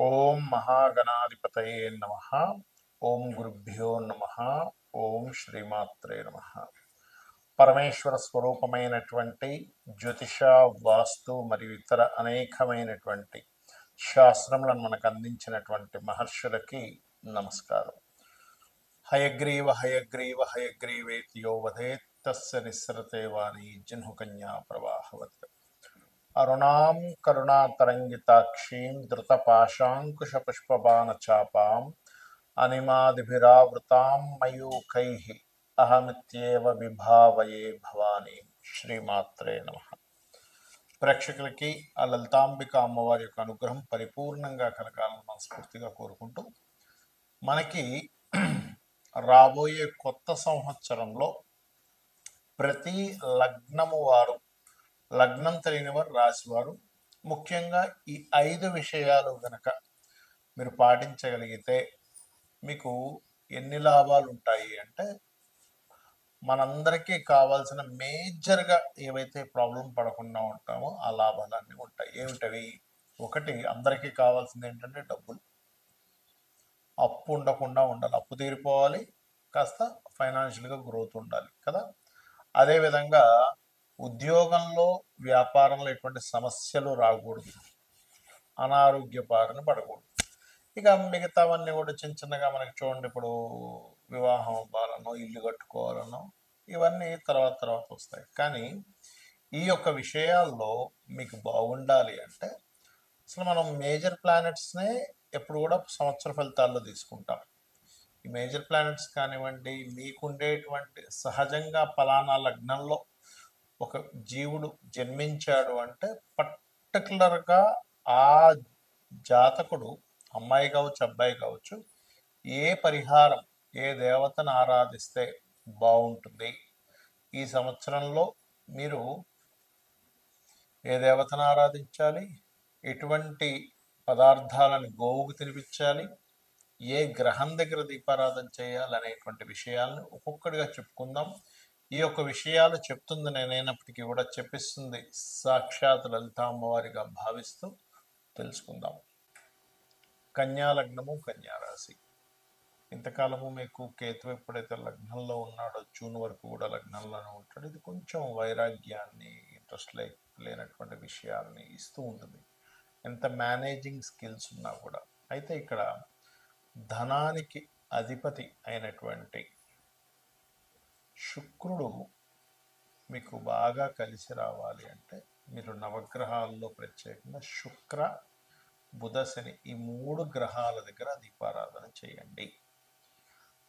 ఓం మహాగణాధిపతయే నమః. ఓం గురుభ్యో నమః. ఓం శ్రీమాత్రే నమః. పరమేశ్వర స్వరూపమైనటువంటి జ్యోతిష, వాస్తు మరియు ఇతర అనేకమైనటువంటి శాస్త్రములను మనకు అందించినటువంటి మహర్షులకి నమస్కారం. హయగ్రీవ హయగ్రీవ హయగ్రీవేతి యో వదేత్ తస్య నిస్సరతే వాణి జహ్నుకన్యా ప్రవాహవత్. అరుణాం కరుణాతరంగితాక్షీం ధృతపాశాంకుశపుష్పబాణచాపాం అనిమాదిభిరావృతాం మయూఖైః అహమిత్యేవ విభావయే భవానీ. శ్రీమాత్రే నమః. ప్రేక్షకులకి ఆ లలితాంబిక అమ్మవారి యొక్క అనుగ్రహం పరిపూర్ణంగా కలగాలని మనస్ఫూర్తిగా కోరుకుంటూ, మనకి రాబోయే కొత్త సంవత్సరంలో ప్రతి లగ్నము వారు, లగ్నం తెలియని వారు, రాశివారు ముఖ్యంగా ఈ 5 విషయాలు గనక మీరు పాటించగలిగితే మీకు ఎన్ని లాభాలు ఉంటాయి అంటే, మనందరికీ కావాల్సిన మేజర్గా ఏవైతే ప్రాబ్లం పడకుండా ఉంటామో ఆ లాభాలన్నీ ఉంటాయి. ఏమిటవి? ఒకటి, అందరికీ కావాల్సింది ఏంటంటే డబ్బులు. అప్పు ఉండకుండా ఉండాలి, అప్పు తీరిపోవాలి, కాస్త ఫైనాన్షియల్గా గ్రోత్ ఉండాలి కదా. అదేవిధంగా ఉద్యోగంలో, వ్యాపారంలో ఎటువంటి సమస్యలు రాకూడదు, అనారోగ్య బారిన పడకూడదు. ఇక మిగతావన్నీ కూడా చిన్న చిన్నగా మనకి చూడండి, ఇప్పుడు వివాహం అవ్వాలనో, ఇల్లు కట్టుకోవాలనో, ఇవన్నీ తర్వాత తర్వాత వస్తాయి. కానీ ఈ యొక్క విషయాల్లో మీకు బాగుండాలి అంటే అసలు మనం మేజర్ ప్లానెట్స్నే ఎప్పుడు కూడా సంవత్సర ఫలితాల్లో తీసుకుంటాం. ఈ మేజర్ ప్లానెట్స్ కానివ్వండి, మీకుండేటువంటి సహజంగా ఫలానా లగ్నంలో ఒక జీవుడు జన్మించాడు అంటే పర్టికులర్గా ఆ జాతకుడు, అమ్మాయి కావచ్చు అబ్బాయి కావచ్చు, ఏ పరిహారం, ఏ దేవతను ఆరాధిస్తే బాగుంటుంది, ఈ సంవత్సరంలో మీరు ఏ దేవతను ఆరాధించాలి, ఎటువంటి పదార్థాలను గోవుకు తినిపించాలి, ఏ గ్రహం దగ్గర దీపారాధన చేయాలి అనేటువంటి విషయాలను ఒక్కొక్కటిగా చెప్పుకుందాం. ఈ యొక్క విషయాలు చెప్తుంది నేనైనప్పటికీ కూడా చెప్పిస్తుంది సాక్షాత్ లలిత అమ్మవారిగా భావిస్తూ తెలుసుకుందాం. కన్యా లగ్నము, కన్యా రాశి. ఇంతకాలము మీకు కేతు ఎప్పుడైతే లగ్నంలో ఉన్నాడో జూన్ వరకు కూడా లగ్నంలోనే ఉంటాడు. ఇది కొంచెం వైరాగ్యాన్ని, ఇంట్రెస్ట్ లేనటువంటి విషయాల్ని ఇస్తూ ఉంటుంది, ఎంత మేనేజింగ్ స్కిల్స్ ఉన్నా కూడా. అయితే ఇక్కడ ధనానికి అధిపతి అయినటువంటి శుక్రుడు మీకు బాగా కలిసి రావాలి అంటే మీరు నవగ్రహాల్లో ప్రత్యేకంగా శుక్ర, బుధ, శని ఈ 3 గ్రహాల దగ్గర దీపారాధన చేయండి.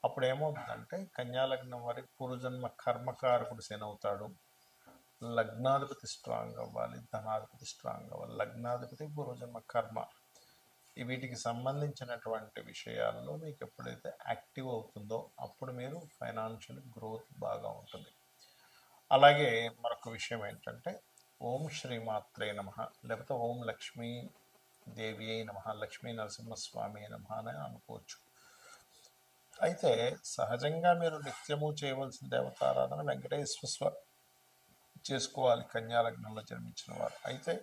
అప్పుడు ఏమవుతుందంటే కన్యాలగ్నం వారికి పూర్వజన్మ కర్మకారకుడు శని అవుతాడు. లగ్నాధిపతి స్ట్రాంగ్ అవ్వాలి, ధనాధిపతి స్ట్రాంగ్ అవ్వాలి. లగ్నాధిపతి పూర్వజన్మ కర్మ, వీటికి సంబంధించినటువంటి విషయాల్లో మీకు ఎప్పుడైతే యాక్టివ్ అవుతుందో అప్పుడు మీరు ఫైనాన్షియల్ గ్రోత్ బాగా ఉంటుంది. అలాగే మరొక విషయం ఏంటంటే ఓం శ్రీమాత్రే నమః, లేకపోతే ఓం లక్ష్మీ దేవి అయి నమః, లక్ష్మీ నరసింహస్వామి నమః అని అనుకోవచ్చు. అయితే సహజంగా మీరు నిత్యము చేయవలసిన దేవతారాధన వెంకటేశ్వర స్వామి చేసుకోవాలి కన్యా లగ్నంలో జన్మించిన వారు. అయితే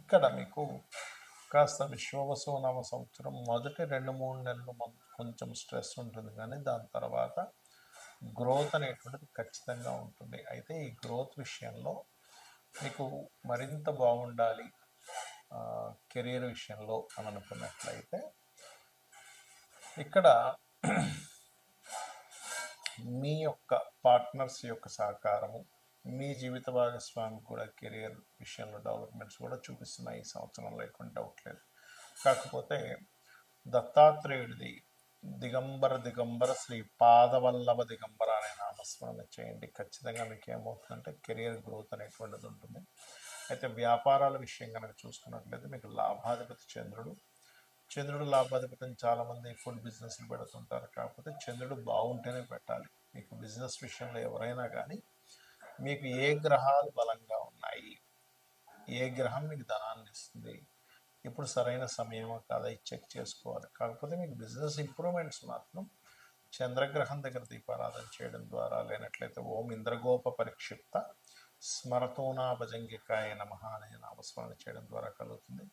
ఇక్కడ మీకు కాస్త విశ్వవసునామ సంవత్సరం మొదటి 2-3 నెలలు కొంచెం స్ట్రెస్ ఉంటుంది, కానీ దాని తర్వాత గ్రోత్ అనేటువంటిది ఖచ్చితంగా ఉంటుంది. అయితే ఈ గ్రోత్ విషయంలో మీకు మరింత బాగుండాలి కెరీర్ విషయంలో అని అనుకున్నట్లయితే ఇక్కడ మీ యొక్క పార్ట్నర్స్ యొక్క సహకారము, మీ జీవిత భాగస్వామి కూడా కెరియర్ విషయంలో డెవలప్మెంట్స్ కూడా చూపిస్తున్నాయి ఈ సంవత్సరంలో, ఎటువంటి డౌట్ లేదు. కాకపోతే దత్తాత్రేయుడిది దిగంబర దిగంబర శ్రీ పాదవల్లభ దిగంబర అనే నామస్మరణ చేయండి. ఖచ్చితంగా మీకు ఏమవుతుందంటే కెరియర్ గ్రోత్ అనేటువంటిది ఉంటుంది. అయితే వ్యాపారాల విషయం కనుక చూసుకున్నట్లయితే మీకు లాభాధిపతి చంద్రుడు. చంద్రుడు లాభాధిపతిని చాలామంది ఫుడ్ బిజినెస్లు పెడుతుంటారు, కాకపోతే చంద్రుడు బాగుంటేనే పెట్టాలి. మీకు బిజినెస్ విషయంలో ఎవరైనా కానీ మీకు ఏ గ్రహాలు బలంగా ఉన్నాయి, ఏ గ్రహం మీకు ధనాన్ని ఇస్తుంది, ఇప్పుడు సరైన సమయమో కాదా చెక్ చేసుకోవాలి. కాకపోతే మీకు బిజినెస్ ఇంప్రూవ్మెంట్స్ మాత్రం చంద్రగ్రహం దగ్గర దీపారాధన చేయడం ద్వారా, లేనట్లయితే ఓం ఇంద్రగోప పరిక్షిప్త స్మరతోనా భజంగికాయ నమః అనే నామస్మరణ చేయడం ద్వారా కలుగుతుంది.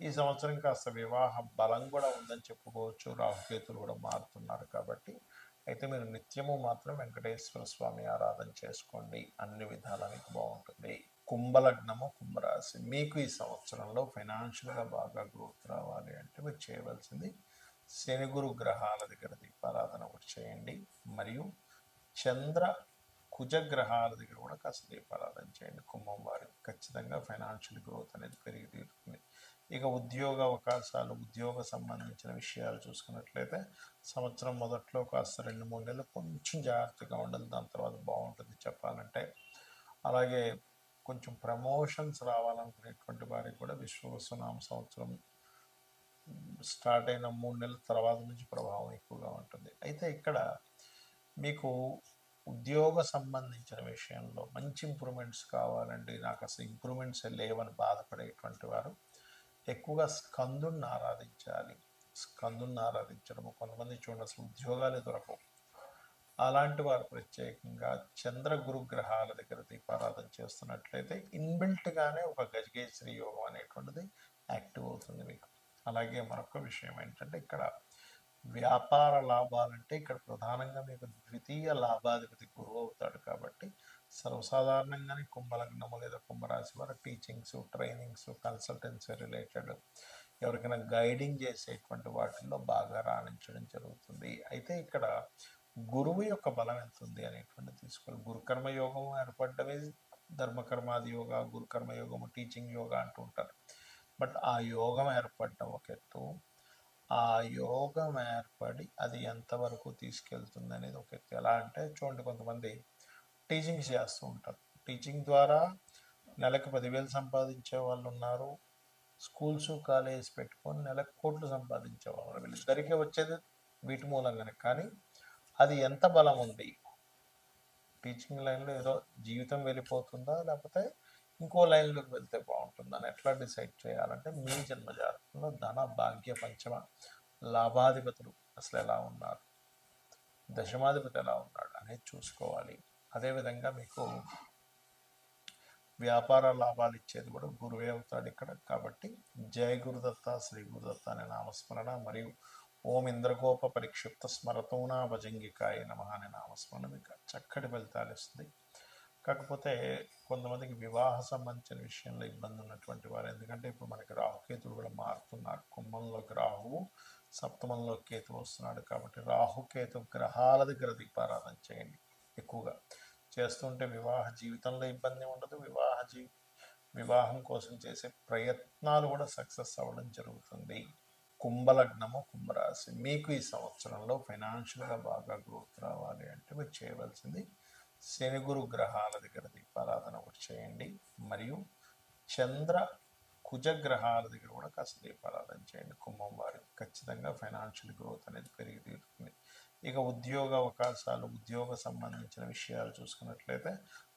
ఈ సంవత్సరం కాస్త వివాహ బలం కూడా ఉందని చెప్పుకోవచ్చు. రాహుకేతులు కూడా మారుతున్నారు కాబట్టి అయితే మీరు నిత్యము మాత్రం వెంకటేశ్వర స్వామి ఆరాధన చేసుకోండి. అన్ని విధాలా మీకు బాగుంటుంది. కుంభలగ్నము, కుంభరాశి. మీకు ఈ సంవత్సరంలో ఫైనాన్షియల్గా బాగా గ్రోత్ రావాలి అంటే మీరు చేయవలసింది శని గురు గ్రహాల దగ్గర దీపారాధన ఒకటి చేయండి. మరియు చంద్ర కుజ గ్రహాల దగ్గర కూడా కాస్త దీపారాధన చేయండి. కుంభం వారికి ఖచ్చితంగా ఫైనాన్షియల్ గ్రోత్ అనేది పెరిగి తీరుతుంది. ఇక ఉద్యోగ అవకాశాలు, ఉద్యోగ సంబంధించిన విషయాలు చూసుకున్నట్లయితే సంవత్సరం మొదట్లో కాస్త 2-3 నెలలు కొంచెం జాగ్రత్తగా ఉండాలి. దాని తర్వాత బాగుంటుంది చెప్పాలంటే. అలాగే కొంచెం ప్రమోషన్స్ రావాలనుకునేటువంటి వారికి కూడా విశ్వవసునామ సంవత్సరం స్టార్ట్ అయిన 3 నెలల తర్వాత నుంచి ప్రభావం ఎక్కువగా ఉంటుంది. అయితే ఇక్కడ మీకు ఉద్యోగ సంబంధించిన విషయంలో మంచి ఇంప్రూవ్మెంట్స్ కావాలండి, నాకు అసలు ఇంప్రూవ్మెంట్స్ లేవని బాధపడేటువంటి వారు ఎక్కువగా స్కందుని ఆరాధించాలి. స్కందుని ఆరాధించడము, కొంతమంది చూడండి అసలు ఉద్యోగాలే దొరకవు. అలాంటి వారు ప్రత్యేకంగా చంద్ర గురు గ్రహాల దగ్గర దీపారాధన చేస్తున్నట్లయితే ఇన్బిల్ట్గానే ఒక గజకేసరి యోగం అనేటువంటిది యాక్టివ్ అవుతుంది మీకు. అలాగే మరొక విషయం ఏంటంటే ఇక్కడ వ్యాపార లాభాలంటే ఇక్కడ ప్రధానంగా మీకు ద్వితీయ లాభాధిపతి గురువు అవుతాడు కాబట్టి సర్వసాధారణంగానే కుంభలగ్నము లేదా కుంభరాశి వారు టీచింగ్స్, ట్రైనింగ్స్, కన్సల్టెన్సీ రిలేటెడ్ ఎవరికైనా గైడింగ్ చేసేటువంటి వాటిల్లో బాగా రాణించడం జరుగుతుంది. అయితే ఇక్కడ గురువు యొక్క బలం ఎంత ఉంది అనేటువంటి తీసుకోవాలి. గురుకర్మ యోగం ఏర్పడ్డమే ధర్మకర్మాది యోగా, గురుకర్మ యోగము, టీచింగ్ యోగా అంటూ ఉంటారు. బట్ ఆ యోగం ఏర్పడటం ఒక ఎత్తు, ఆ యోగం ఏర్పడి అది ఎంతవరకు తీసుకెళ్తుంది అనేది ఒక ఎత్తు. ఎలా అంటే చూడండి, కొంతమంది టీచింగ్స్ చేస్తూ ఉంటారు. టీచింగ్ ద్వారా నెలకు 10,000 సంపాదించే వాళ్ళు ఉన్నారు. స్కూల్స్, కాలేజెస్ పెట్టుకొని నెలకు కోట్లు సంపాదించే వాళ్ళు. వీళ్ళిద్దరికీ వచ్చేది వీటి మూలంగానే. కానీ అది ఎంత బలం ఉంది, టీచింగ్ లైన్లో ఏదో జీవితం వెళ్ళిపోతుందా లేకపోతే ఇంకో లైన్లోకి వెళ్తే బాగుంటుందా అని ఎట్లా డిసైడ్ చేయాలంటే మీ జన్మజాతకంలో ధన, భాగ్య, పంచమ లాభాధిపతులు అసలు ఎలా ఉన్నారు, దశమాధిపతి ఎలా ఉన్నాడు అనేది చూసుకోవాలి. అదేవిధంగా మీకు వ్యాపార లాభాలు ఇచ్చేది కూడా గురువే అవుతాడు ఇక్కడ. కాబట్టి జయ గురుదత్త, శ్రీ గురుదత్త అనే నామస్మరణ మరియు ఓం ఇంద్రగోప పరిక్షిప్త స్మరతోనా భజంగికాయ నమః అనే నామస్మరణ మీకు చక్కటి ఫలితాలు ఇస్తుంది. కాకపోతే కొంతమందికి వివాహ సంబంధించిన విషయంలో ఇబ్బంది ఉన్నటువంటి వారు, ఎందుకంటే ఇప్పుడు మనకి రాహుకేతులు కూడా మారుతున్నారు. కుంభంలోకి రాహువు, సప్తమంలో కేతు వస్తున్నాడు. కాబట్టి రాహుకేతు గ్రహాల దగ్గర దీపారాధన చేయండి. ఎక్కువగా చేస్తుంటే వివాహ జీవితంలో ఇబ్బంది ఉండదు. వివాహం కోసం చేసే ప్రయత్నాలు కూడా సక్సెస్ అవ్వడం జరుగుతుంది. కుంభలగ్నము, కుంభరాశి. మీకు ఈ సంవత్సరంలో ఫైనాన్షియల్గా బాగా గ్రోత్ రావాలి అంటే మీరు చేయవలసింది శని గురు గ్రహాల దగ్గర దీపారాధన ఒకటి చేయండి. మరియు చంద్ర కుజ గ్రహాల దగ్గర కూడా కాస్త దీపారాధన చేయండి. కుంభం వారికి ఖచ్చితంగా ఫైనాన్షియల్ గ్రోత్ అనేది పెరిగి తీరుతుంది. ఇక ఉద్యోగ అవకాశాలు, ఉద్యోగ సంబంధించిన విషయాలు చూసుకున్నట్లయితే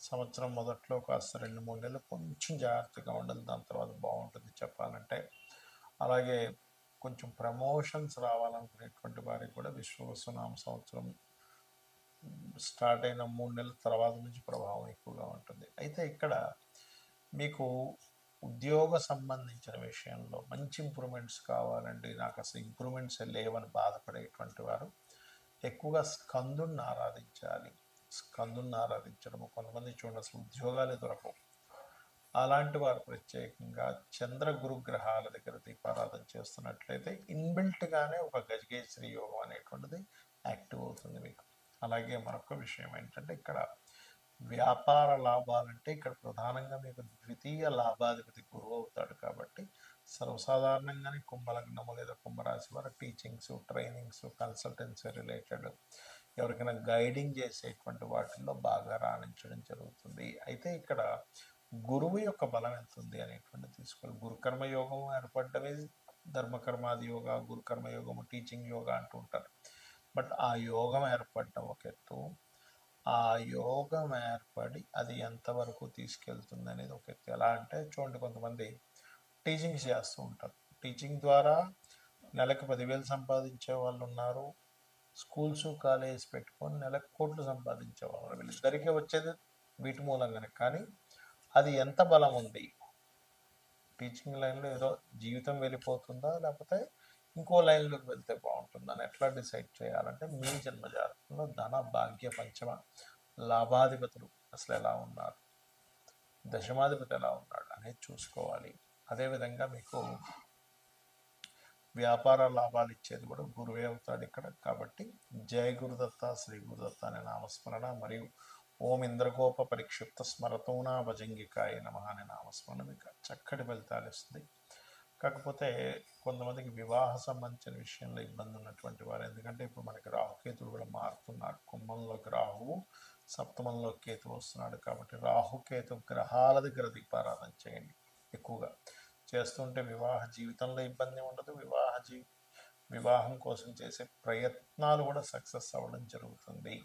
సంవత్సరం మొదట్లో కాస్త 2-3 నెలలు కొంచెం జాగ్రత్తగా ఉండాలి. దాని తర్వాత బాగుంటుంది చెప్పాలంటే. అలాగే కొంచెం ప్రమోషన్స్ రావాలనుకునేటువంటి వారికి కూడా విశ్వవసునామ సంవత్సరం స్టార్ట్ అయిన 3 నెలల తర్వాత నుంచి ప్రభావం ఎక్కువగా ఉంటుంది. అయితే ఇక్కడ మీకు ఉద్యోగ సంబంధించిన విషయంలో మంచి ఇంప్రూవ్మెంట్స్ కావాలండి, నాకు అసలు ఇంప్రూవ్మెంట్స్ లేవని బాధపడేటువంటి వారు ఎక్కువగా స్కందుని ఆరాధించాలి. స్కందుని ఆరాధించడము, కొంతమంది చూడండి అసలు ఉద్యోగాలే దొరకవు. అలాంటి వారు ప్రత్యేకంగా చంద్ర గురు గ్రహాల దగ్గర దీపారాధన చేస్తున్నట్లయితే ఇన్బిల్ట్గానే ఒక గజకేసరి యోగం అనేటువంటిది యాక్టివ్ అవుతుంది మీకు. అలాగే మరొక విషయం ఏంటంటే ఇక్కడ వ్యాపార లాభాలంటే ఇక్కడ ప్రధానంగా మీకు ద్వితీయ లాభాధిపతి గురువు అవుతాడు కాబట్టి సర్వసాధారణంగానే కుంభలగ్నము లేదా కుంభరాశి వారు టీచింగ్స్, ట్రైనింగ్స్, కన్సల్టెన్సీ రిలేటెడ్ ఎవరికైనా గైడింగ్ చేసేటువంటి వాటిల్లో బాగా రాణించడం జరుగుతుంది. అయితే ఇక్కడ గురువు యొక్క బలం ఎంత ఉంది అనేటువంటి తీసుకోవాలి. గురుకర్మ యోగం ఏర్పడ్డమే ధర్మకర్మాది యోగా, గురుకర్మ యోగము, టీచింగ్ యోగా అంటూ ఉంటారు. బట్ ఆ యోగం ఏర్పడటం ఒక ఎత్తు, ఆ యోగం ఏర్పడి అది ఎంతవరకు తీసుకెళ్తుంది అనేది ఒక ఎత్తు. ఎలా అంటే చూడండి, కొంతమంది టీచింగ్స్ చేస్తూ ఉంటారు. టీచింగ్ ద్వారా నెలకు 10,000 సంపాదించే వాళ్ళు ఉన్నారు. స్కూల్స్, కాలేజెస్ పెట్టుకొని నెలకు కోట్లు సంపాదించే వాళ్ళు. వీళ్ళిద్దరికీ వచ్చేది వీటి మూలంగానే. కానీ అది ఎంత బలం ఉంది, టీచింగ్ లైన్లో ఏదో జీవితం వెళ్ళిపోతుందా, లేకపోతే ఇంకో లైన్లోకి వెళ్తే బాగుంటుందని ఎట్లా డిసైడ్ చేయాలంటే మీ జన్మజాతకంలో ధన భాగ్య పంచమ లాభాధిపతులు అసలు ఎలా ఉన్నారు, దశమాధిపతి ఎలా ఉన్నాడు అనేది చూసుకోవాలి. అదేవిధంగా మీకు వ్యాపార లాభాలు ఇచ్చేది కూడా గురువే అవుతాడు ఇక్కడ. కాబట్టి జయ గురుదత్త, శ్రీ గురుదత్త అనే నామస్మరణ మరియు ఓం ఇంద్రగోప పరిక్షిప్త స్మరతోనా భజంగికాయ నమ అనే నామస్మరణ మీకు చక్కటి ఫలితాలు ఇస్తుంది. కాకపోతే కొంతమందికి వివాహ సంబంధించిన విషయంలో ఇబ్బంది ఉన్నటువంటి వారు, ఎందుకంటే ఇప్పుడు మనకి రాహుకేతులు కూడా మారుతున్నారు. కుంభంలోకి రాహువు, సప్తమంలో కేతు వస్తున్నాడు. కాబట్టి రాహుకేతు గ్రహాల దగ్గర దీపారాధన చేయండి. ఎక్కువగా చేస్తుంటే వివాహ జీవితంలో ఇబ్బంది ఉండదు. వివాహం కోసం చేసే ప్రయత్నాలు కూడా సక్సెస్ అవ్వడం జరుగుతుంది.